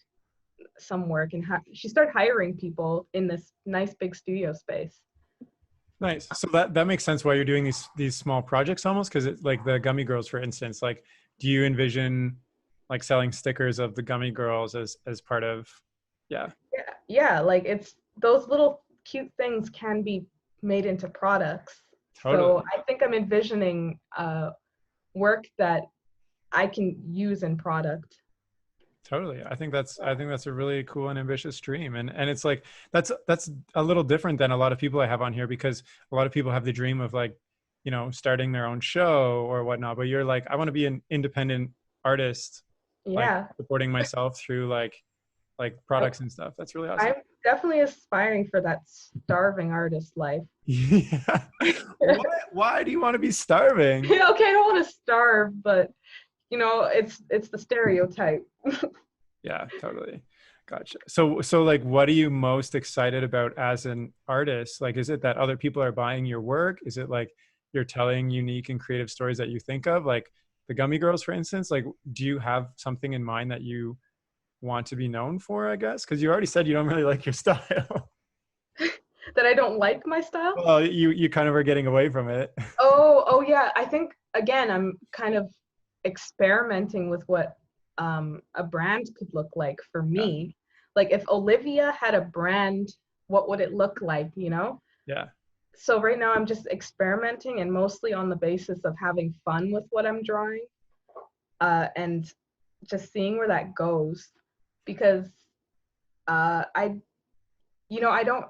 some work, and she started hiring people in this nice big studio space. Nice. So that makes sense why you're doing these small projects almost, because it's like the gummy girls, for instance. Like, do you envision like selling stickers of the gummy girls as part of? Yeah, Yeah, yeah, like it's those little cute things can be made into products. totally, So I think I'm envisioning work that I can use in product. totally. I think that's a really cool and ambitious dream, and it's like that's a little different than a lot of people I have on here, because a lot of people have the dream of like, starting their own show or whatnot. But you're like, I want to be an independent artist, like Yeah, supporting myself through like I, products and stuff. That's really awesome. I'm definitely aspiring for that starving artist life. Yeah. Why do you want to be starving? Okay, I don't want to starve, but you know, it's the stereotype. Yeah, totally. Gotcha. So like, what are you most excited about as an artist? Like, is it that other people are buying your work? Is it like you're telling unique and creative stories that you think of, like the Gummy Girls, for instance? Like, do you have something in mind that you want to be known for, I guess? Because you already said you don't really like your style. That I don't like my style. Well, you kind of are getting away from it. Oh yeah. I think again, I'm kind of experimenting with what a brand could look like for Yeah. me. Like if Olivia had a brand, what would it look like? You know. Yeah. So right now I'm just experimenting and mostly on the basis of having fun with what I'm drawing, and just seeing where that goes. Because I don't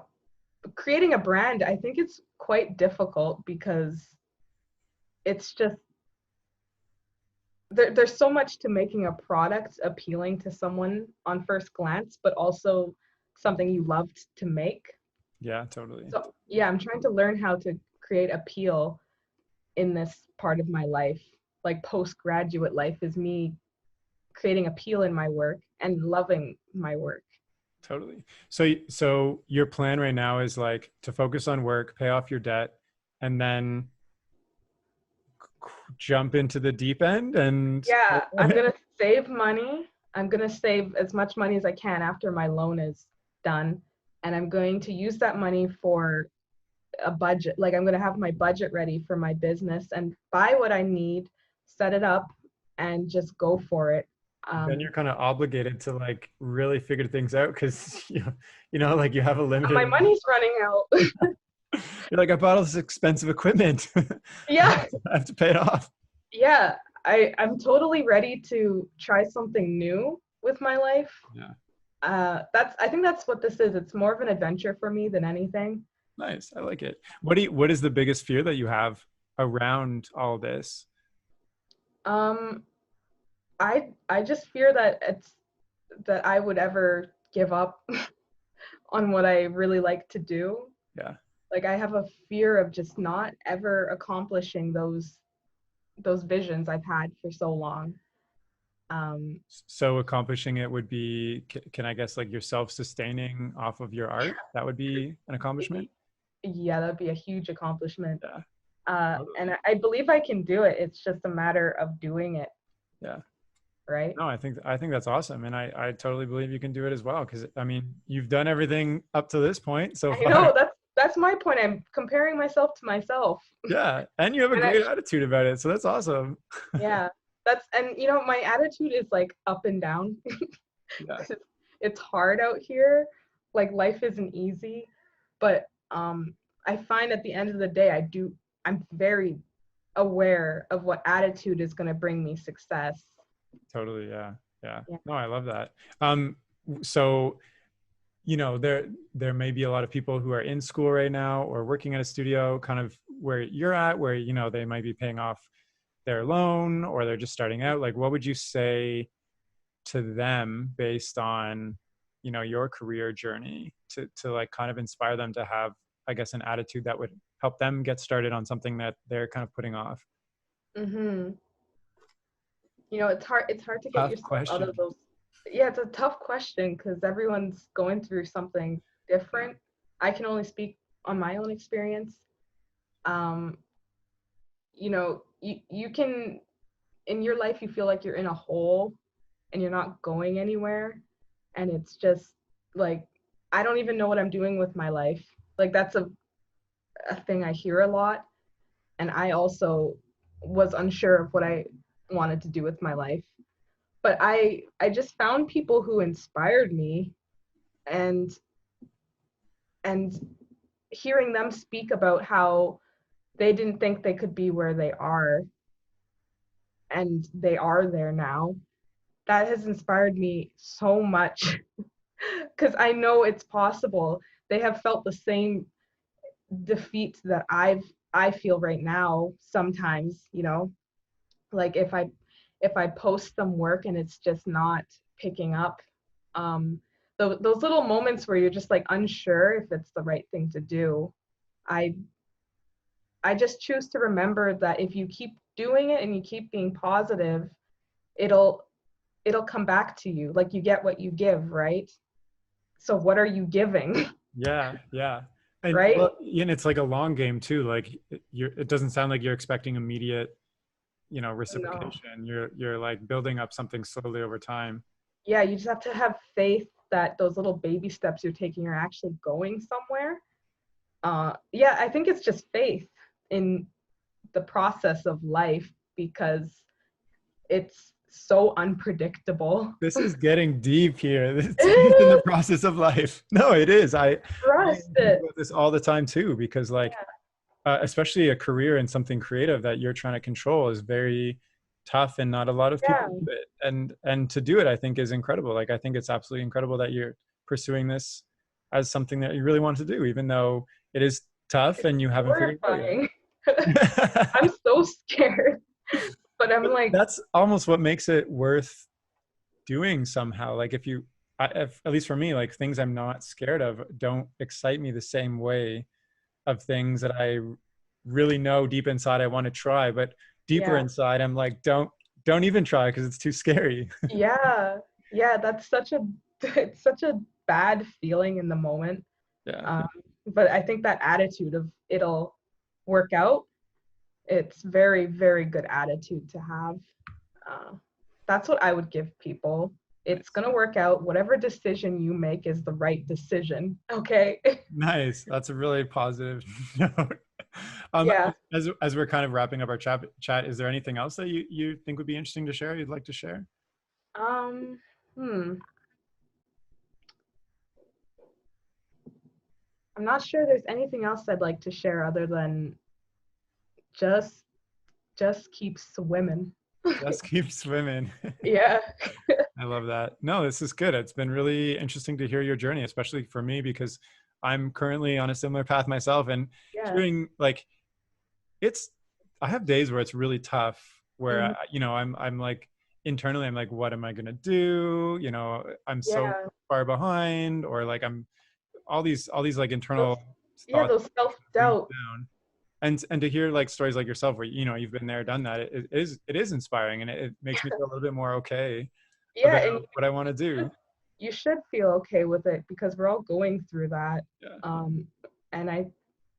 creating a brand. I think it's quite difficult because it's just there's so much to making a product appealing to someone on first glance, but also something you loved to make. Yeah, totally. So yeah, I'm trying to learn how to create appeal in this part of my life. Like postgraduate life is me creating appeal in my work and loving my work. Totally. So your plan right now is like to focus on work, pay off your debt, and then jump into the deep end and Yeah, I'm gonna save money. I'm gonna save as much money as I can after my loan is done. And I'm going to use that money for a budget. Like I'm gonna have my budget ready for my business and buy what I need, set it up, and just go for it. then you're kind of obligated to like really figure things out, because like you have a My limited. money's running out. You're like, I bought all this expensive equipment. Yeah, I have to pay it off. yeah. I'm totally ready to try something new with my life. Yeah. I think that's what this is. It's more of an adventure for me than anything. Nice. I like it. What is the biggest fear that you have around all this? Um, I just fear that that I would ever give up on what I really like to do. Yeah. Like I have a fear of just not ever accomplishing those visions I've had for so long. Um, So accomplishing it would be, can I guess, like you're self-sustaining off of your art? That would be an accomplishment. yeah, that'd be a huge accomplishment. Yeah. And Totally. I believe I can do it. It's just a matter of doing it, Yeah. right? No, I think that's awesome, and I totally believe you can do it as well. Because I mean, you've done everything up to this point so I far. know that's my point. I'm comparing myself to myself. Yeah, and you have a And great attitude about it, so that's awesome. yeah, And you know, my attitude is like up and down. Yeah, It's hard out here. Like life isn't easy, but I find at the end of the day, I'm very aware of what attitude is going to bring me success. totally. Yeah, yeah. Yeah. No, I love that. So there may be a lot of people who are in school right now or working at a studio, kind of where you're at, where they might be paying off their loan or they're just starting out. Like, what would you say to them based on your career journey to like kind of inspire them to have, I guess, an attitude that would help them get started on something that they're kind of putting off? Mm-hmm. You know, it's hard to get Tough yourself out of question. those. Yeah, it's a tough question because everyone's going through something different. I can only speak on my own experience. Um, you know, you can, in your life you feel like you're in a hole and you're not going anywhere, and it's just like, I don't even know what I'm doing with my life. Like that's a thing I hear a lot, and I also was unsure of what I wanted to do with my life. But I just found people who inspired me, and and hearing them speak about how they didn't think they could be where they are, and they are there now, that has inspired me so much because I know it's possible. They have felt the same defeat that I feel right now sometimes, you know, like if I post some work and it's just not picking up, those little moments where you're just like unsure if it's the right thing to do, I I just choose to remember that if you keep doing it and you keep being positive, it'll it'll come back to you. Like you get what you give, right? So what are you giving? Yeah, yeah. And Right? well, it's like a long game too. Like it doesn't sound like you're expecting immediate, No. reciprocation. You're like building up something slowly over time. Yeah, you just have to have faith that those little baby steps you're taking are actually going somewhere. Yeah, I think it's just faith in the process of life because it's so unpredictable. This is getting deep here. It's in the process of life. No, it is. I Trust think it. about this all the time too, because like, especially a career in something creative that you're trying to control is very tough, and not a lot of people Yeah, do it. And to do it, I think, is incredible. Like, I think it's absolutely incredible that you're pursuing this as something that you really want to do, even though it is tough it's and you haven't figured it horrifying. out I'm yet. so scared, but I'm But like, that's almost what makes it worth doing somehow. Like if, at least for me, like things I'm not scared of don't excite me the same way of things that I really know deep inside I want to try, but deeper yeah, inside I'm like, don't even try because it's too scary. yeah, yeah. That's such a it's such a bad feeling in the moment. Yeah, Um, but I think that attitude of it'll work out, it's very, very good attitude to have. Uh, that's what I would give people. It's nice. gonna work out. Whatever decision you make is the right decision. Okay. Nice. That's a really positive note. Um, Yeah. as we're kind of wrapping up our chat, is there anything else that you think would be interesting to share? You'd like to share? Um. Hmm. I'm not sure there's anything else I'd like to share other than just just keep swimming. Just keep swimming. Yeah. I love that. No, this is good. It's been really interesting to hear your journey, especially for me, because I'm currently on a similar path myself. And Yeah. hearing like it's, I have days where it's really tough, where Mhm. I'm like internally, I'm like, what am I gonna do? I'm so Yeah. far behind, or like I'm all these like Those, internal yeah, thoughts those bring me self-doubt. down. And to hear like stories like yourself where you've been there, done that, it is inspiring, and it makes me feel a little bit more okay Yeah, about and what I want to should do. you should feel okay with it because we're all going through that. Yeah. Um, and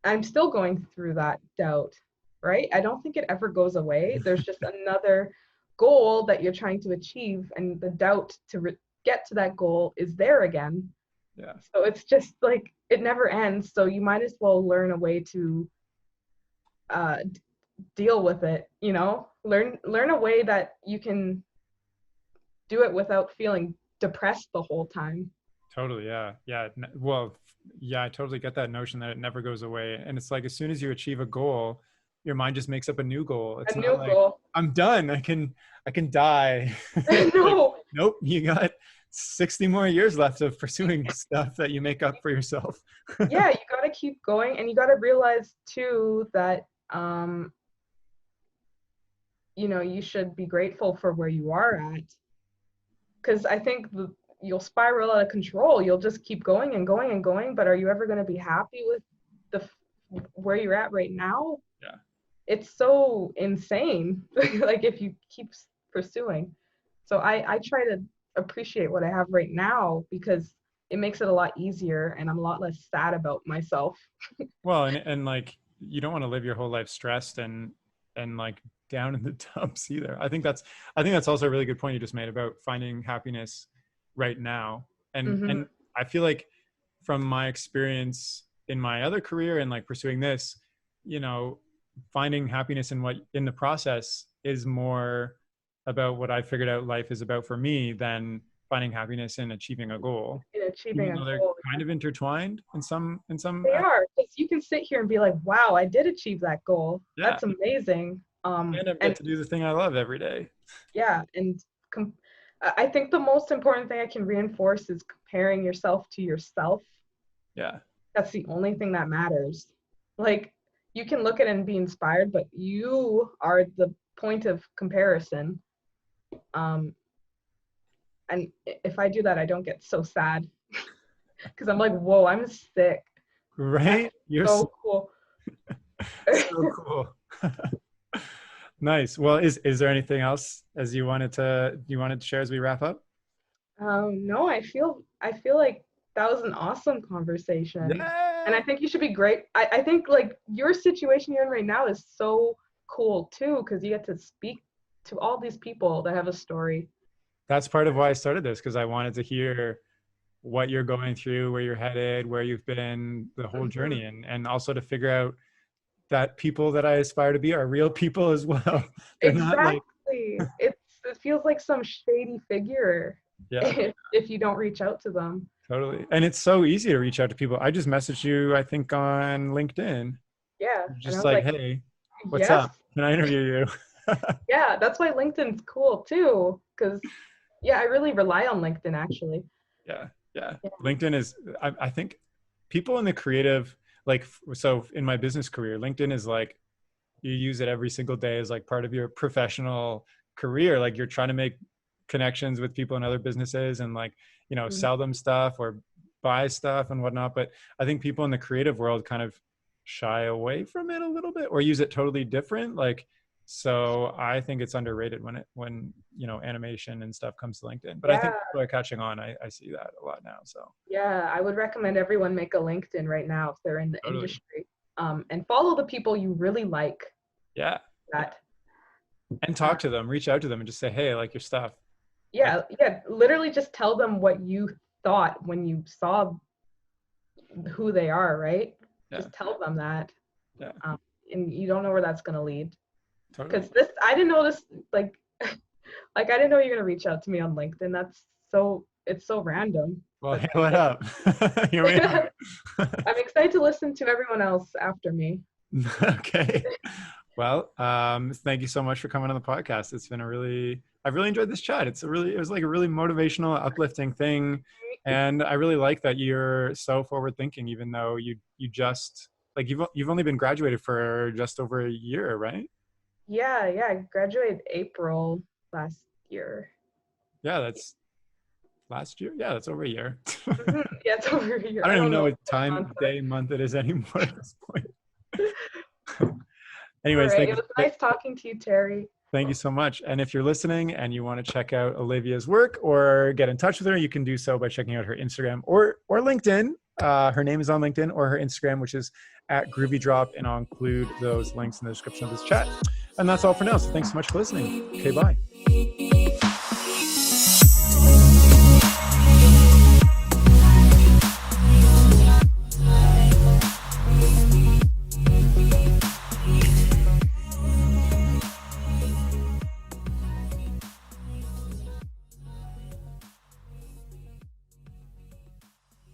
I'm still going through that doubt, right? I don't think it ever goes away. There's just another goal that you're trying to achieve, and the doubt to get to that goal is there again. Yeah. So it's just like it never ends. So you might as well learn a way to uh, deal with it, you know? Learn a way that you can do it without feeling depressed the whole time. Totally. Yeah. Yeah. Well, yeah, I totally get that notion that it never goes away. And it's like, as soon as you achieve a goal, your mind just makes up a new goal. It's A not new like goal. I'm done. I can die. It's like, No. nope, you got 60 more years left of pursuing stuff that you make up for yourself. Yeah, you got to keep going, and you got to realize too that you know, you should be grateful for where you are at, because I think you'll spiral out of control. You'll just keep going and going and going, but are you ever going to be happy with where you're at right now? Yeah. It's so insane. Like if you keep pursuing. So I try to appreciate what I have right now, because it makes it a lot easier, and I'm a lot less sad about myself. Well, and like, you don't want to live your whole life stressed and like down in the dumps either. I think that's also a really good point you just made about finding happiness right now. And I feel like, from my experience in my other career and like pursuing this, you know, finding happiness in the process is more about what I figured out life is about for me than finding happiness in achieving a goal. In achieving Even a though they're goal. kind of intertwined in some They are, because you can sit here and be like, wow, I did achieve that goal. Yeah. That's amazing. And I get to do the thing I love every day. Yeah, and I think the most important thing I can reinforce is comparing yourself to yourself. Yeah. That's the only thing that matters. Like, you can look at it and be inspired, but you are the point of comparison. And if I do that, I don't get so sad, because I'm like, whoa, I'm sick. Right? You're so cool. so cool. Nice. Well, is there anything else you wanted to share as we wrap up? No, I feel like that was an awesome conversation. Yeah. And I think you should be great. I think like your situation you're in right now is so cool too, because you get to speak to all these people that have a story. That's part of why I started this, because I wanted to hear what you're going through, where you're headed, where you've been, the whole journey, and also to figure out that people that I aspire to be are real people as well. They're exactly. not like... It feels like some shady figure. Yeah. If you don't reach out to them. Totally. And it's so easy to reach out to people. I just messaged you, I think, on LinkedIn. Yeah. Just like, hey, what's up? Can I interview you? Yeah, that's why LinkedIn's cool too. Because I really rely on LinkedIn actually. Yeah. LinkedIn is, I think people in the creative, like, so in my business career, LinkedIn is like, you use it every single day as like part of your professional career. Like, you're trying to make connections with people in other businesses and, like, you know, sell them stuff or buy stuff and whatnot. But I think people in the creative world kind of shy away from it a little bit, or use it totally different. Like, so I think it's underrated when you know, animation and stuff comes to LinkedIn. But I think people are catching on. I see that a lot now. So yeah, I would recommend everyone make a LinkedIn right now if they're in the industry, and follow the people you really like. Yeah. That. And talk to them, reach out to them, and just say, hey, I like your stuff. Yeah, literally just tell them what you thought when you saw who they are, right? Just tell them that. And you don't know where that's going to lead. Because I didn't know this, like I didn't know you're going to reach out to me on LinkedIn. It's so random. Well, hey, what up? Here we are. I'm excited to listen to everyone else after me. Okay. Well, thank you so much for coming on the podcast. It's been I've really enjoyed this chat. It was like a really motivational, uplifting thing. And I really like that you're so forward thinking, even though you just, like, you've only been graduated for just over a year, right? Yeah. I graduated April last year. Yeah, that's last year. Yeah, that's over a year. Yeah, it's over a year. I don't even know what time, day, month it is anymore at this point. Anyways, it was nice talking to you, Terry. Thank you so much. And if you're listening and you want to check out Olivia's work or get in touch with her, you can do so by checking out her Instagram or LinkedIn. Her name is on LinkedIn, or her Instagram, which is @GroovyDrop, and I'll include those links in the description of this chat. And that's all for now. So thanks so much for listening. Okay, bye.